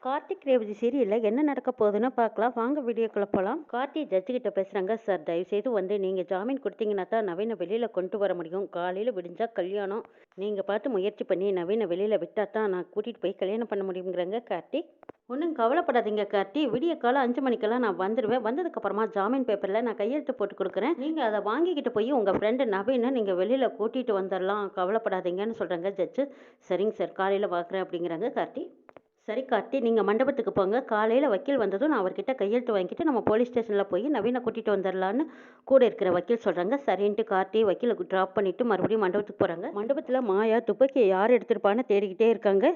கார்த்திக் ரேவதி சீரியலில் என்ன நடக்க போகுதுன்னு பார்க்கலாம். வாங்க வீடியோக்குள்ள போகலாம். கார்த்தி ஜட்ஜு கிட்ட பேசுகிறாங்க. சார், தயவுசெய்து வந்து நீங்கள் ஜாமீன் கொடுத்தீங்கன்னா தான் நவீனை வெளியில் கொண்டு வர முடியும். காலையில் விடிஞ்சா கல்யாணம். நீங்கள் பார்த்து முயற்சி பண்ணி நவீனை வெளியில் விட்டால் தான் நான் கூட்டிகிட்டு போய் கல்யாணம் பண்ண முடியுங்கிறாங்க கார்த்திக். ஒன்றும் கவலைப்படாதீங்க கார்த்தி, விடிய காலம் 5 மணிக்கெல்லாம் நான் வந்துடுவேன். வந்ததுக்கப்புறமா ஜாமீன் பேப்பரில் நான் கையெழுத்து போட்டு கொடுக்குறேன். நீங்கள் அதை வாங்கிக்கிட்டு போய் உங்கள் ஃப்ரெண்டு நவீனை நீங்கள் வெளியில் கூட்டிகிட்டு வந்துடலாம், கவலைப்படாதீங்கன்னு சொல்கிறாங்க ஜட்ஜு. சரிங்க சார், காலையில் பார்க்குறேன் அப்படிங்கிறாங்க கார்த்தி. சரி கார்த்தி, நீங்கள் மண்டபத்துக்கு போங்க. காலையில் வக்கீல் வந்ததும் நான் அவர்கிட்ட கையெழுத்து வாங்கிட்டு நம்ம போலீஸ் ஸ்டேஷனில் போய் நவீனை கூட்டிகிட்டு வந்துடலான்னு கூட இருக்கிற வக்கீல் சொல்கிறாங்க. சரின்ட்டு கார்த்தி வக்கீலுக்கு ட்ராப் பண்ணிவிட்டு மறுபடியும் மண்டபத்துக்கு போகிறாங்க. மண்டபத்தில் மாயா துப்பாக்கியை யார் எடுத்திருப்பான்னு தேடிக்கிட்டே இருக்காங்க.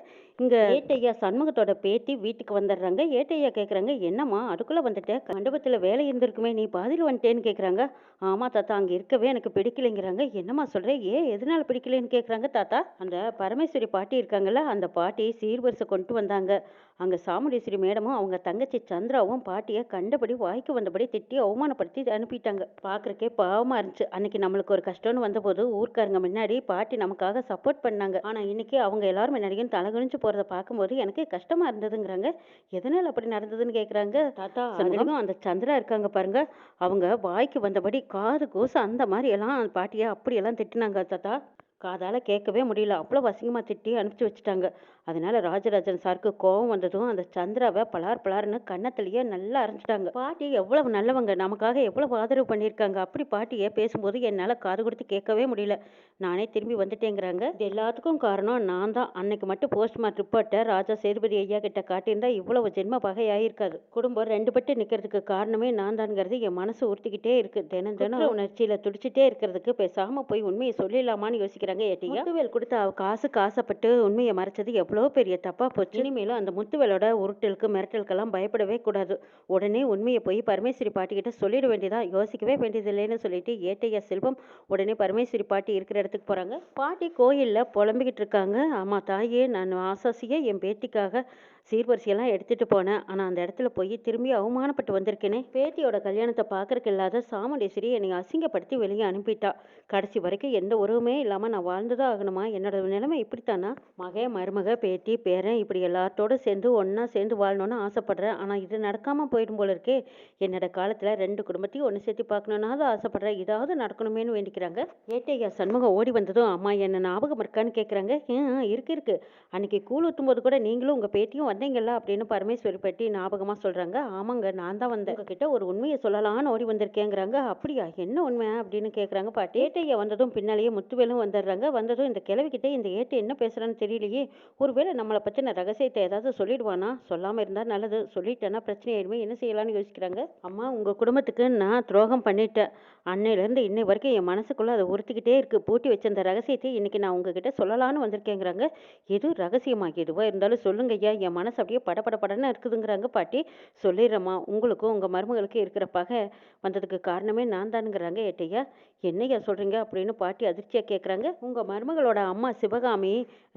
இங்கே ஏட்டையா சண்முகத்தோட பேத்தி வீட்டுக்கு வந்துடுறாங்க. ஏட்டையா கேட்குறாங்க, என்னம்மா அதுக்குள்ளே வந்துட்டேன், மண்டபத்தில் வேலை இருந்திருக்குமே, நீ பாதியில் வந்துட்டேன்னு கேட்குறாங்க. ஆமாம் தாத்தா, அங்கே இருக்கவே எனக்கு பிடிக்கலைங்கிறாங்க. என்னம்மா சொல்கிறேன், எதனால் பிடிக்கலைன்னு கேட்குறாங்க. தாத்தா, அந்த பரமேஸ்வரி பாட்டி இருக்காங்கல்ல, அந்த பாட்டி சீர்வரிசை கொண்டு வந்தாங்க. அங்கே சாமுண்டீஸ்வரி மேடமும் அவங்க தங்கச்சி சந்திராவும் பாட்டியை கண்டபடி வாய்க்கு வந்தபடி திட்டி அவமானப்படுத்தி அனுப்பிட்டாங்க. பார்க்குறக்கே பாவமாக இருந்துச்சு. அன்னைக்கு நம்மளுக்கு ஒரு கஷ்டம்னு வந்தபோது ஊர்க்காரங்க முன்னாடி பாட்டி நமக்காக சப்போர்ட் பண்ணாங்க. ஆனால் இன்னைக்கு அவங்க எல்லாரும் முன்னாடியும் தலைகுனிஞ்சு போகிறத பார்க்கும்போது எனக்கு கஷ்டமாக இருந்ததுங்கிறாங்க. எதனால் அப்படி நடந்ததுன்னு கேட்குறாங்க. தாத்தா, அதுக்கும் அந்த சந்திரா இருக்காங்க பாருங்க, அவங்க வாய்க்கு வந்தபடி காது கூசு அந்த மாதிரி எல்லாம் பாட்டியை அப்படியெல்லாம் திட்டினாங்க தாத்தா. காதால் கேட்கவே முடியல, அவ்வளோ அசிங்கமாக திட்டி அனுப்பிச்சி வச்சுட்டாங்க. அதனால ராஜராஜன் சாருக்கு கோவம் வந்ததும் அந்த சந்திராவை பலார் பலார்னு கன்னத்திலேயே நல்லா அரைஞ்சிட்டாங்க. பாட்டி எவ்வளவு நல்லவங்க, நமக்காக எவ்வளவு ஆதரவு பண்ணியிருக்காங்க. அப்படி பாட்டியை பேசும்போது என்னால் காது கொடுத்து கேட்கவே முடியல. நானே திரும்பி வந்துட்டேங்கிறாங்க. இது எல்லாத்துக்கும் காரணம் நான் தான். அன்னைக்கு மட்டும் போஸ்ட்மார்ட் ரிப்போர்ட்டை ராஜா சேதுபதி ஐயா கிட்ட காட்டியிருந்தா இவ்வளவு ஜென்ம பகையாயிருக்காது. குடும்பம் ரெண்டு பட்டு நிற்கிறதுக்கு காரணமே நான் தான்ங்கிறது என் மனசு உறுத்திக்கிட்டே இருக்கு. தினம் தினம் உணர்ச்சியில் துடிச்சிட்டே இருக்கிறதுக்கு பேசாமல் போய் உண்மையை சொல்லிடலாமான்னு யோசிக்கிறாங்க. ஏட்டியா முத்துவேல் கொடுத்த காசுக்கு ஆசைப்பட்டு உண்மையை மறைச்சது எவ்வளோ பெரிய தப்பா போச்சு. இனிமேலும் அந்த முத்துவேலோட உருட்டலுக்கு மிரட்டலுக்கெல்லாம் பயப்படவே கூடாது. உடனே உண்மையை போய் பரமேஸ்வரி பாட்டி கிட்ட சொல்லிட வேண்டியதா, யோசிக்கவே வேண்டியதில்லைன்னு சொல்லிட்டு ஏட்டையா செல்வம் உடனே பரமேஸ்வரி பாட்டி இருக்கிற இடத்துக்கு போறாங்க. பாட்டி கோயிலில் புலம்பிக்கிட்டு இருக்காங்க. ஆமா தாயே, நான் ஆசாசியே என் பேத்திக்காக சீர்வரிசையெல்லாம் எடுத்துட்டு போனேன். ஆனால் அந்த இடத்துல போய் திரும்பி அவமானப்பட்டு வந்திருக்கேனே. பேத்தியோட கல்யாணத்தை பார்க்கறக்கு இல்லாத சாமுண்டேஸ்வரி என்னை அசிங்கப்படுத்தி வெளியே அனுப்பிட்டா. கடைசி வரைக்கும் எந்த உறவுமே இல்லாமல் நான் வாழ்ந்துதான் ஆகணுமா? என்னோட நிலைமை இப்படித்தானா? மருமக பேத்தி பேரன் இப்படி எல்லாத்தோட சேர்ந்து ஒன்றா சேர்ந்து வாழணும்னு ஆசைப்படுறேன். ஆனால் இது நடக்காமல் போயிடும் போல இருக்கே. என்னோட காலத்தில் 2 குடும்பத்தையும் ஒன்று சேர்த்து பார்க்கணுன்னா தான் ஆசைப்படுறேன். இதாவது நடக்கணுமேனு வேண்டிக்கிறாங்க. ஏட்டையா சண்முகம் ஓடி வந்ததும் அம்மா என்ன ஞாபகம் இருக்கான்னு கேட்குறாங்க. இருக்கு. அன்னைக்கு கூழ் ஊற்றும் போது கூட நீங்களும் உங்கள் பேத்தியும் வந்தீங்கல்ல அப்படின்னு பரமேஸ்வரி பற்றி ஞாபகமாக சொல்கிறாங்க. ஆமாங்க, நான் தான் வந்தேன். உங்ககிட்ட ஒரு உண்மையை சொல்லலான்னு ஓடி வந்திருக்கேங்கிறாங்க. அப்படியா, என்ன உண்மை அப்படின்னு கேட்குறாங்க பாட்டி. ஏட்டையை வந்ததும் பின்னாலேயே முத்துவேலும் வந்துடுறாங்க. வந்ததும் இந்த கிழவிக்கிட்ட இந்த ஏட்டை என்ன பேசுகிறான்னு தெரியலையே, ஒருவேளை நம்மளை பற்றின ரகசியத்தை ஏதாவது சொல்லிடுவானா? சொல்லாமல் இருந்தால் நல்லது, சொல்லிட்டேன்னா பிரச்சனை ஆயிடுமே, என்ன செய்யலான்னு யோசிக்கிறாங்க. அம்மா, உங்கள் குடும்பத்துக்கு நான் துரோகம் பண்ணிட்டேன். அன்னையிலேருந்து இன்னை வரைக்கும் என் மனசுக்குள்ளே அதை உறுத்திக்கிட்டே இருக்குது. பூட்டி வச்ச அந்த ரகசியத்தை இன்னைக்கு நான் உங்ககிட்ட சொல்லலான்னு வந்திருக்கேங்கிறாங்க. எது ரகசியமா? எதுவாக இருந்தாலும் சொல்லுங்க ஐயா, என் மனசு அப்படியே படபடன்னு இருக்குதுங்கிறாங்க பாட்டி. சொல்லிடுறேம்மா, உங்களுக்கும் உங்கள் மருமகளுக்கு இருக்கிற பகை வந்ததுக்கு காரணமே நான் தானுங்கிறாங்க ஏட்டையா. என்னையா சொல்கிறீங்க அப்படின்னு பாட்டி அதிர்ச்சியாக கேட்குறாங்க. உங்கள் மருமகளோட அம்மா சிவகாமி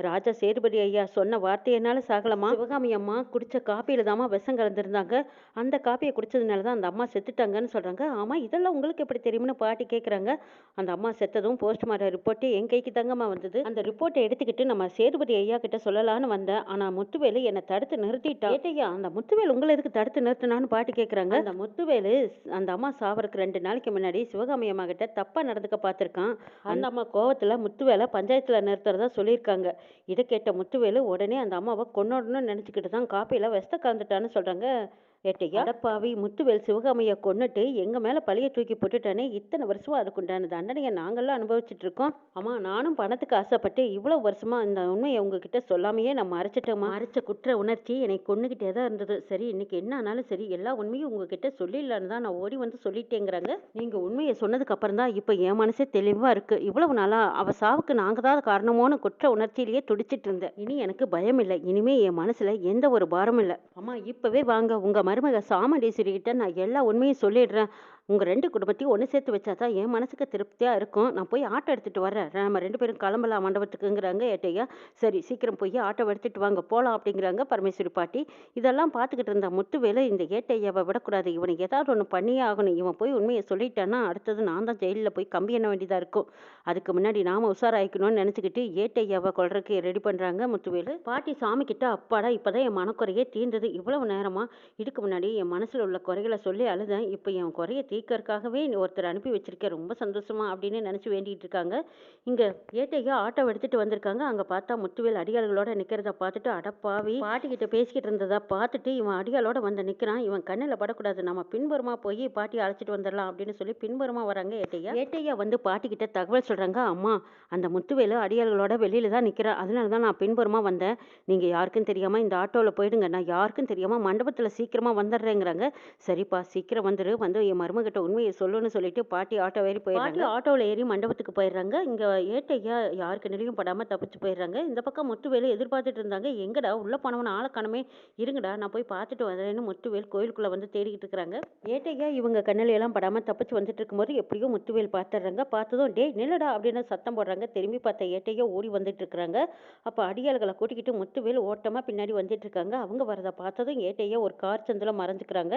ராஜா சேதுபதி ஐயா சொன்ன வார்த்தையினால சாகலமா? சிவகாமி அம்மா குடித்த காப்பியில் தாம்மா விஷம் கலந்துருந்தாங்க. அந்த காப்பியை குடிச்சதுனால தான் அந்த அம்மா செத்துட்டாங்கன்னு சொல்கிறாங்க. ஆமாம், இதெல்லாம் உங்களுக்கு எப்படி தெரியும்னு பாட்டி கேட்குறாங்க. அந்த அம்மா செத்ததும் போஸ்ட்மார்ட்டம் ரிப்போர்ட்டு என் கைக்கு தாங்கம்மா வந்தது. அந்த ரிப்போர்ட்டை எடுத்துக்கிட்டு நம்ம சேதுபதி ஐயா கிட்ட சொல்லலான்னு வந்தேன். ஆனால் முத்துவேலு என்னை தடுத்து நிறுத்திட்டா. ஏட்டையா, அந்த முத்துவேலு உங்களை எதுக்கு தடுத்து நிறுத்தினான்னு பாட்டி கேட்குறாங்க. அந்த முத்துவேலு அந்த அம்மா சாவறதுக்கு 2 நாளைக்கு முன்னாடி சிவகாமி அம்மா கிட்ட தப்பா நடந்துக்க பார்த்துருக்கான். அந்த அம்மா கோவத்தில் முத்துவேலை பஞ்சாயத்தில் நிறுத்துறதா சொல்லியிருக்காங்க. இதை கேட்ட முத்துவேலு உடனே அந்த அம்மாவை கொன்னோடணும்னு நினச்சிக்கிட்டு தான் காப்பியில் விஷத்தை கலந்துட்டான்னு சொல்கிறாங்க. ஏட்டையா, அடப்பாவி, முத்துவேல் சிவகாமியை கொன்னுட்டு எங்கள் மேலே பழியை தூக்கி போட்டுட்டானே. இத்தனை வருஷமா அதுக்குண்டான தண்டனையை நாங்கள்லாம் அனுபவிச்சுட்டு இருக்கோம். ஆமாம், நானும் பணத்துக்கு ஆசைப்பட்டு இவ்வளோ வருஷமா இந்த உண்மையை உங்ககிட்ட சொல்லாமையே நான் மறைச்சிட்டோமா? மறைச்ச குற்ற உணர்ச்சி என்னை கொன்னுக்கிட்டே தான் இருந்தது. சரி, இன்னைக்கு என்ன ஆனாலும் சரி, எல்லா உண்மையும் உங்ககிட்ட சொல்லிடலான்னு தான் நான் ஓடி வந்து சொல்லிட்டேங்கிறாங்க. நீங்கள் உண்மையை சொன்னதுக்கு அப்புறம் தான் இப்போ என் மனசே தெளிவாக இருக்குது. இவ்வளவு நாளாக அவள் சாவுக்கு நாங்கள் தான் காரணமோன்னு குற்ற உணர்ச்சியிலேயே துடிச்சிட்டு இருந்தேன். இனி எனக்கு பயம் இல்லை. இனிமே என் மனசில் எந்த ஒரு பாரமும் இல்லை. அம்மா, இப்போவே வாங்க, உங்கள் மருமக சாமுண்டீஸ்வரி கிட்ட நான் எல்லா உண்மையும் சொல்லிடுறேன். உங்கள் 2 குடும்பத்தையும் ஒன்று சேர்த்து வச்சா தான் என் மனசுக்கு திருப்தியாக இருக்கும். நான் போய் ஆட்டோ எடுத்துகிட்டு வரேன். நம்ம 2 பேரும் கிளம்பலாம் மண்டபத்துக்குங்கிறாங்க ஏட்டையா. சரி சீக்கிரம் போய் ஆட்டோ எடுத்துகிட்டு வாங்க போகலாம் அப்படிங்கிறாங்க பரமேஸ்வரி பாட்டி. இதெல்லாம் பார்த்துக்கிட்டு இருந்த முத்துவேலு இந்த ஏட்டையாவை விடக்கூடாது. இவனை ஏதாவது ஒன்று பண்ணியே ஆகணும். இவன் போய் உண்மையை சொல்லிட்டான்னா அடுத்தது நான் தான் ஜெயிலில் போய் கம்பி எண்ண வேண்டியதாக இருக்கும். அதுக்கு முன்னாடி நாம உஷாராயிக்கணும்னு நினச்சிக்கிட்டு ஏட்டையாவை கொல்றதுக்கு ரெடி பண்ணுறாங்க முத்துவேலு. பாட்டி சாமி கிட்ட அப்பாடா இப்போதான் என் மனக்குறையே தீர்ந்தது. இவ்வளவு நேரமா இதுக்கு முன்னாடி என் மனசில் உள்ள குறைகளை சொல்லி அழுதேன். இப்போ என் குறைய தீர்க்கறதுக்காகவே ஒருத்தர் அனுப்பி வச்சிருக்கேன். ரொம்ப சந்தோஷமா அப்படின்னு நினச்சி வேண்டிகிட்டு இருக்காங்க. இங்கே ஏட்டையா ஆட்டோ எடுத்துகிட்டு வந்திருக்காங்க. அங்கே பார்த்தா முத்துவேல் அடியாள்களோட நிற்கிறத பார்த்துட்டு அடப்பாவி பாட்டிக்கிட்ட பேசிக்கிட்டு இருந்ததா பார்த்துட்டு இவன் அடியாளோட வந்து நிற்கிறான். இவன் கண்ணில் படக்கூடாது. நம்ம பின்புறமாக போய் பாட்டியை அழைச்சிட்டு வந்துடலாம் அப்படின்னு சொல்லி பின்புறமாக வராங்க ஏட்டையா. ஏட்டையா வந்து பாட்டிக்கிட்ட தகவல் சொல்கிறாங்க. அம்மா அந்த முத்துவேலு அடியாள்களோட வெளியில தான் நிற்கிறான். அதனால தான் நான் பின்புறமாக வந்தேன். நீங்கள் யாருக்கும் தெரியாமல் இந்த ஆட்டோவில் போயிடுங்க. நான் யாருக்கும் தெரியாமல் மண்டபத்தில் சீக்கிரமாக வந்துடுறேங்கிறாங்க. சரிப்பா சீக்கிரம் வந்துரு. வந்து என் மருமகிட்ட உண்மையை சொல்லுன்னு சொல்லிட்டு பாட்டி ஆட்டோ ஏறி போயிடுறாங்க. ஆட்டோவில் ஏறி மண்டபத்துக்கு போயிடுறாங்க. இங்கே ஏட்டையா யாருக்கு நிலையும் படாமல் தப்பிச்சு போயிடுறாங்க. இந்த பக்கம் முத்துவேலு எதிர்பார்த்துட்டு இருந்தாங்க. எங்கடா உள்ளே போனவன ஆளை காணமே, இருங்கடா நான் போய் பார்த்துட்டு வரேன்னு முத்துவேல் கோயிலுக்குள்ளே வந்து தேடிக்கிட்டு இருக்கிறாங்க. ஏட்டையா இவங்க கண்ணிலையெல்லாம் படாமல் தப்பிச்சு வந்துட்டு இருக்கும்போது எப்படியோ முத்துவேல் பார்த்துடுறாங்க. பார்த்ததும் டே நில்லடா அப்படின்னு சத்தம் போடுறாங்க. திரும்பி பார்த்த ஏட்டையா ஓடி வந்துட்டு இருக்கிறாங்க. அப்போ அடியாள்களை கூட்டிக்கிட்டு முத்துவேல் ஓட்டமாக பின்னாடி வந்துட்டு இருக்காங்க. அவங்க வரதை பார்த்ததும் ஏட்டையா ஒரு கார் சந்தில் மறைஞ்சுக்கிறாங்க.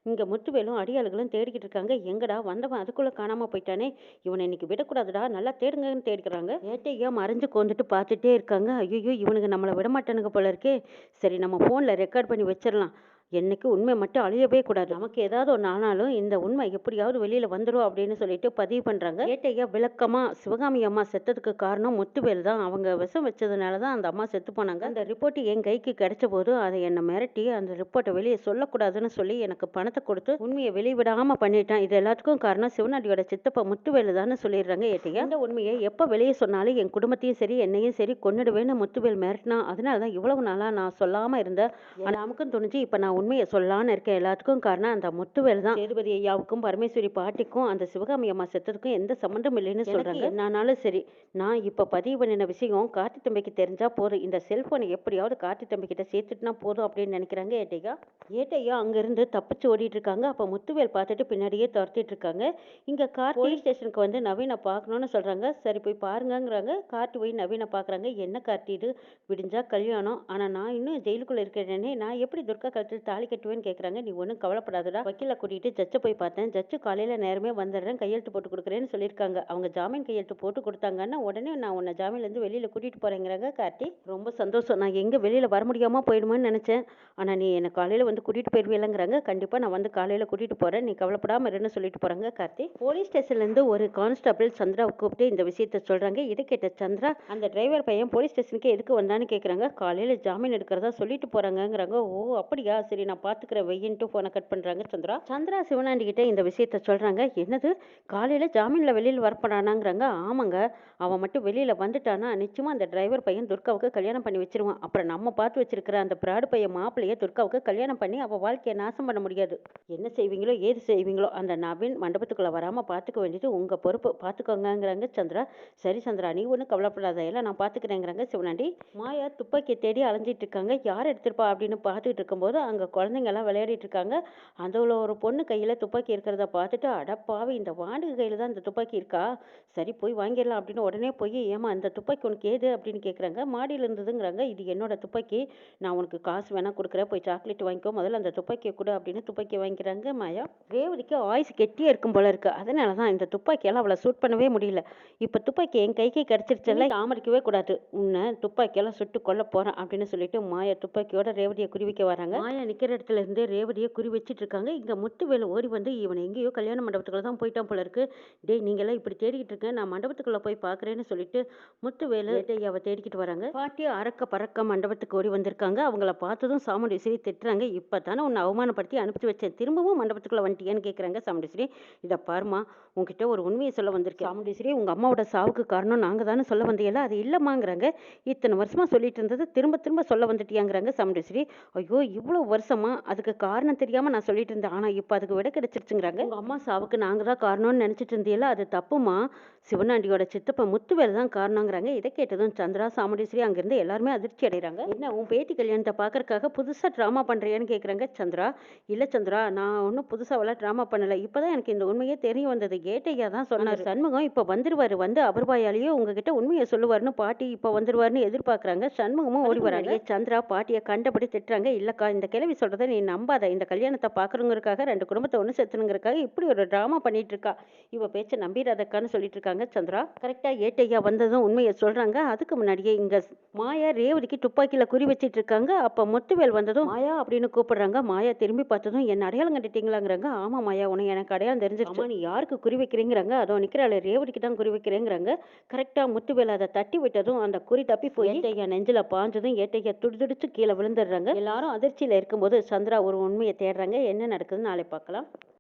இங்கே முத்துவேலும் அடியாள்களும் தேடிக்கிட்டு இருக்காங்க. எங்கடா வந்தவன் அதுக்குள்ளே காணாமல் போயிட்டானே, இவனை இன்னைக்கு விடக்கூடாதுடா, நல்லா தேடுங்கன்னு தேடிக்கிறாங்க. ஏட்டையா மறைஞ்சு கொண்டுட்டு பார்த்துட்டே இருக்காங்க. ஐயோ இவனுக்கு நம்மளை விடமாட்டானுங்க போல இருக்கே. சரி நம்ம ஃபோனில் ரெக்கார்ட் பண்ணி வச்சிடலாம். என்னைக்கு உண்மை மட்டும் அழியவே கூடாது. நமக்கு ஏதாவது ஒன்று ஆனாலும் இந்த உண்மை எப்படியாவது வெளியில் வந்துடும் அப்படின்னு சொல்லிட்டு பதிவு பண்ணுறாங்க. ஏட்டையா விளக்கமாக சிவகாமி அம்மா செத்ததுக்கு காரணம் முத்துவேல் தான். அவங்க விஷம் வச்சதுனால தான் அந்த அம்மா செத்து போனாங்க. அந்த ரிப்போர்ட் என் கைக்கு கிடைச்ச போது அதை என்னை மிரட்டி அந்த ரிப்போர்ட்டை வெளியே சொல்லக்கூடாதுன்னு சொல்லி எனக்கு பணத்தை கொடுத்து உண்மையை வெளிவிடாமல் பண்ணிட்டான். இது எல்லாத்துக்கும் காரணம் சிவனாடியோட சித்தப்பா முத்துவேல் தான் சொல்லிடுறாங்க ஏட்டையா. இந்த உண்மையை எப்போ வெளியே சொன்னாலும் என் குடும்பத்தையும் சரி என்னையும் சரி கொன்னுடுவேன்னு முத்துவேல் மிரட்டினா. அதனால தான் இவ்வளவு நாளாக நான் சொல்லாமல் இருந்தேன். நமக்கும் துணிஞ்சு இப்போ நான் உண்மையை சொல்லலான்னு இருக்கேன். எல்லாத்துக்கும் காரணம் அந்த முத்துவேல் தான். சேதுபதி ஐயாவுக்கும் பரமேஸ்வரி பாட்டிக்கும் அந்த சிவகாமி அம்மா செத்ததுக்கும் எந்த சம்மந்தம் இல்லைன்னு சொல்றாங்க. என்னானாலும் சரி நான் இப்போ பதிவு பண்ணின விஷயம் கார்த்தி தம்பிக்கு தெரிஞ்சா போதும். இந்த செல்போனை எப்படியாவது கார்த்தி தம்பி கிட்ட சேர்த்துட்டுனா போதும் அப்படின்னு நினைக்கிறாங்க ஏட்டையா. ஏட்டையா அங்கிருந்து தப்பிச்சு ஓடிட்டு இருக்காங்க. அப்போ முத்துவேல் பார்த்துட்டு பின்னாடியே துரத்திட்டு இருக்காங்க. இங்க கார் போலீஸ் ஸ்டேஷனுக்கு வந்து நவீனை பார்க்கணும்னு சொல்றாங்க. சரி போய் பாருங்கங்கிறாங்க. கார்த்தி போய் நவீனை பார்க்குறாங்க. என்ன கார்த்தி இது, விடிஞ்சா கல்யாணம், ஆனால் நான் இன்னும் ஜெயிலுக்குள்ளே இருக்கிறேனே, நான் எப்படி துர்கா கழுத்தில் தாலி கட்டுவேன்னு கேட்குறாங்க. நீ ஒன்றும் கவலைப்படாதடா, வக்கீலை கூட்டிகிட்டு ஜட்ஜை போய் பார்த்தேன். ஜட்ஜு காலையில் நேரமே வந்துடுறேன், கையெழுத்து போட்டு கொடுக்குறேன்னு சொல்லியிருக்காங்க. அவங்க ஜாமீன் கையெழுத்து போட்டு கொடுத்தாங்கன்னா உடனே நான் உன்னை ஜாமீன்லேருந்து வெளியில் கூட்டிகிட்டு போகிறேங்கிறாங்க கார்த்தி. ரொம்ப சந்தோஷம். நான் எங்கே வெளியில் வர முடியாமல் போயிடுமோன்னு நினச்சேன். ஆனால் நீ என்னை காலையில் வந்து கூட்டிகிட்டு போயிடுவீங்களங்கிறாங்க. கண்டிப்பாக நான் வந்து காலையில் கூட்டிகிட்டு போகிறேன், நீ கவலைப்படாமல் இருன்னு சொல்லிட்டு போகிறாங்க கார்த்தி. போலீஸ் ஸ்டேஷன்லேருந்து ஒரு கான்ஸ்டபிள் சந்திராவை கூப்பிட்டு இந்த விஷயத்த சொல்கிறாங்க. இதை கேட்ட சந்திரா அந்த டிரைவர் பையன் போலீஸ் ஸ்டேஷனுக்கு எதுக்கு வந்தான்னு கேட்குறாங்க. காலையில் ஜாமீன் எடுக்கிறதா சொல்லிட்டு போகிறாங்கங்கிறாங்க. ஓ அப்படியா, சரி நான் பார்த்துக்கிறேன் வெயின்ட்டு ஃபோனை கட் பண்ணுறாங்க சந்திரா. சந்திரா சிவனாண்டி கிட்டே இந்த விஷயத்த சொல்கிறாங்க. என்னது காலையில் ஜாமீனில் வெளியில் வரப்படானாங்கிறாங்க. ஆமாங்க, அவன் மட்டும் வெளியில் வந்துட்டானா நிச்சயமாக அந்த டிரைவர் பையன் துர்காவுக்கு கல்யாணம் பண்ணி வச்சிருவான். அப்புறம் நம்ம பார்த்து வச்சிருக்கிற அந்த பிராடு பையன் மாப்பிள்ளையை துர்காவுக்கு கல்யாணம் பண்ணி அவள் வாழ்க்கையை நாசம் பண்ண முடியாது. என்ன செய்வீங்களோ ஏது செய்வீங்களோ அந்த நவீன் மண்டபத்துக்குள்ளே வராமல் பார்த்துக்க வேண்டியது உங்கள் பொறுப்பு, பார்த்துக்கோங்கிறாங்க சந்திரா. சரி சந்திரா நீ ஒன்றும் கவலைப்படாத, எல்லாம் நான் பார்த்துக்கிறேங்கிறாங்க சிவனாண்டி. மாயா துப்பாக்கியை தேடி அலைஞ்சிட்டு இருக்காங்க. யார் எடுத்திருப்பா அப்படின்னு பார்த்துக்கிட்டு இருக்கும்போது அங்கே குழந்தைங்கெல்லாம் விளையாடிட்டு இருக்காங்க. அதில் ஒரு பொண்ணு கையில் துப்பாக்கி இருக்கிறத பார்த்துட்டு அடப்பாவி இந்த வாண்டுக்கு கையில் தான் இந்த துப்பாக்கி இருக்கா, சரி போய் வாங்கிடலாம் அப்படின்னு உடனே போய் ஏமா இந்த துப்பாக்கி உனக்கு ஏது அப்படின்னு கேட்குறாங்க. மாடியில் இருந்ததுங்கிறாங்க. இது என்னோட துப்பாக்கி, நான் உனக்கு காசு வேணா கொடுக்குறேன், போய் சாக்லேட் வாங்கிக்கோ, முதல்ல அந்த துப்பாக்கியை கொடு அப்படின்னு துப்பாக்கி வாங்கிக்கிறாங்க மாயா. ரேவதிக்கு ஆயுசு கெட்டியாக இருக்கும் போல இருக்கு. அதனால தான் இந்த துப்பாக்கியெல்லாம் அவளை சூட் பண்ணவே முடியல. இப்போ துப்பாக்கி என் கைக்கு கிடச்சிருச்செல்லாம் தாமரிக்கவே கூடாது, உன்னை துப்பாக்கியெல்லாம் சுட்டு கொல்ல போகிறேன் அப்படின்னு சொல்லிட்டு மாயா துப்பாக்கியோட ரேவதியை குறிவிக்க வராங்க. மாயா நிற்கிற இடத்துல இருந்து ரேவதியை குறி வச்சிட்டு இருக்காங்க. இங்கே முத்துவேலு ஓடி வந்து இவனை எங்கேயோ கல்யாண மண்டபத்துக்குள்ள தான் போயிட்டான் போல இருக்கு. டேய் நீங்களாம் இப்படி தேடிக்கிட்டு இருக்கேன், நான் மண்டபத்துக்குள்ளே போய் பார்க்குறேன்னு சொல்லிட்டு முத்துவேலு ஏட்டையாவை தேடிக்கிட்டு வராங்க. பாட்டி அறக்க பறக்க மண்டபத்துக்கு ஓடி வந்திருக்காங்க. அவங்கள பார்த்ததும் சாமுண்டீஸ்வரி திட்டுறாங்க. இப்போ தானே உன்னை அவமானப்படுத்தி அனுப்பிச்சு வச்சேன், திரும்பவும் மண்டபத்துக்குள்ளே வந்துட்டியான்னு கேட்குறாங்க சாமுண்டீஸ்வரி. இதை பாருமா, உங்ககிட்ட ஒரு உண்மையை சொல்ல வந்திருக்கேன். சாமுண்டீஸ்வரி உங்கள் அம்மாவோட சாவுக்கு காரணம் நாங்கள் தானே சொல்ல வந்தீங்களா, அது இல்லைம்மாங்கிறாங்க. இத்தனை வருஷமாக சொல்லிட்டு இருந்தது திரும்ப திரும்ப சொல்ல வந்துட்டியாங்கிறாங்க சாமுண்டீஸ்வரி. ஐயோ இவ்வளோ வருஷம் வருஷமா அதுக்கு காரணம் தெரியாம நான் சொல்லிட்டு இருந்தேன். ஆனா இப்ப அதுக்கு விடை கிடைச்சிருச்சுங்கிறாங்க. உங்க அம்மா சாவுக்கு நாங்க தான் காரணம்னு நினைச்சிட்டு இருந்தீல்ல, அது தப்புமா. சிவனாண்டியோட சித்தப்பா முத்துவேல் தான் காரணங்கிறாங்க. இதை கேட்டதும் சந்திரா, சாமுண்டீஸ்வரி அங்கிருந்து எல்லாருமே அதிர்ச்சி அடைகிறாங்க. என்ன உன் பேத்தி கல்யாணத்தை பார்க்கறக்காக புதுசா ட்ராமா பண்றியான்னு கேட்குறாங்க சந்திரா. இல்ல சந்திரா, நான் ஒன்றும் புதுசாவெல்லாம் ட்ராமா பண்ணல. இப்பதான் எனக்கு இந்த உண்மையே தெரிய வந்தது. ஏட்டையா தான் சொன்னாரு. சண்முகம் இப்ப வந்துருவாரு. வந்து அவர் வாயாலேயே உங்ககிட்ட உண்மையை சொல்லுவாருன்னு பாட்டி இப்ப வந்துருவாருன்னு எதிர்பார்க்கறாங்க. சண்முகமும் ஓடி வராங்க. சந்திரா பாட்டியை கண்டபடி திட்டுறாங்க. இல்லக்கா, இந்த கிழவி சொல்றதை நீ நம்பாத. இந்த கல்யாணத்தை பார்க்கறவங்களுக்காக 2 குடும்பத்தை ஒன்று சேர்த்துனுங்கிறக்காக இப்படி ஒரு ட்ராமா பண்ணிட்டு இருக்கா. இவ பேச்ச நம்பிராதக்கான்னு சொல்லிட்டு இருக்காங்க சந்திரா. கரெக்டா ஏட்டையா வந்ததும் உண்மையை சொல்றாங்க. அதுக்கு முன்னாடியே இங்க மாயா ரேவதிக்கு துப்பாக்கியில குறி வச்சிட்டு இருக்காங்க. அப்ப முத்துவேல் வந்ததும் மாயா அப்படின்னு கூப்பிடுறாங்க. மாயா திரும்பி பார்த்ததும் என்ன அடையாளம் கண்டுட்டீங்களாங்கிறாங்க. ஆமா மாயா, உனக்கு எனக்கு அடையாளம் தெரிஞ்சிருச்சு. நீ யாருக்கு குறி வைக்கிறீங்கிறாங்க. அதோ நிக்கிறாள் ரேவதிக்கு தான் குறி வைக்கிறேங்கிறாங்க. கரெக்டா முத்துவேல் அதை தட்டி விட்டதும் அந்த குறி தப்பி போய் ஏட்டையா நெஞ்சில பாஞ்சதும் ஏட்டையா துடிதுடிச்சு கீழே விழுந்துடுறாங்க. எல்லாரும் அதிர்ச்சியில இருக்கும்போது சந்திரா ஒரு உண்மையை தேடுறாங்க. என்ன நடக்குதுன்னு நாளை பார்க்கலாம்.